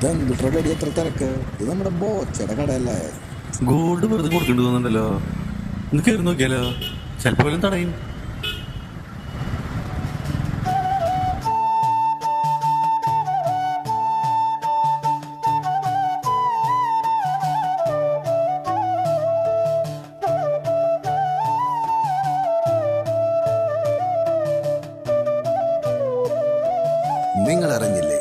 ഇതെന്തിട്ടടി എത്ര തിരക്ക്? ഇത് നമ്മുടെ ബോച്ചയുടെ കടയല്ലേ? ഗോൾഡ് വെറുതെ കൊടുക്കേണ്ടി തോന്നുന്നുണ്ടല്ലോ. ഒന്ന് കയറി നോക്കിയാലോ, ചിലപ്പോ വല്ലതും തടയും. നിങ്ങൾ അറിഞ്ഞില്ലേ,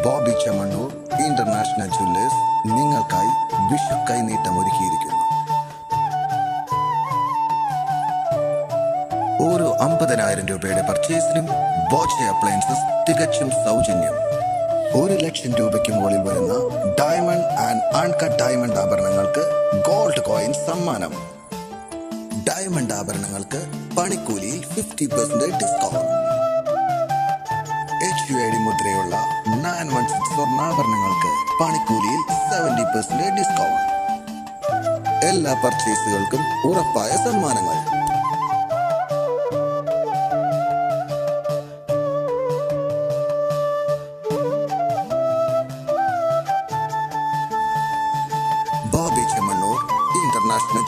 ബോബി ചെമ്മണ്ണൂർ ഇന്റർനാഷണൽ ജ്വല്ലേഴ്സ് നിങ്ങൾക്കായി വിഷു കൈനീട്ടം ഒരുക്കിയിരിക്കുന്നു. ഓരോ 50,000 രൂപയുടെ പർച്ചേസിനും ബോച്ച അപ്ലയൻസസ് തികച്ചും സൗജന്യം. 1,00,000 രൂപയ്ക്ക് മുകളിൽ വരുന്ന ഡയമണ്ട് ആൻഡ് അൺകട്ട് ഡയമണ്ട് ആഭരണങ്ങൾക്ക് ഗോൾഡ് കോയിൻ സമ്മാനം. ഡയമണ്ട് ആഭരണങ്ങൾക്ക് പണിക്കൂലിയിൽ 50% ഡിസ്കൗണ്ട്. HUID മുദ്രയുള്ള 916 സ്വർണ്ണാഭരണങ്ങൾക്ക് പണിക്കൂലിയിൽ 70% ഡിസ്കൗണ്ട്. എല്ലാ പർച്ചേസുകൾക്കും ഉറപ്പായ സമ്മാനങ്ങൾ. ബോബി ചെമ്മണ്ണൂർ ഇന്റർനാഷണൽ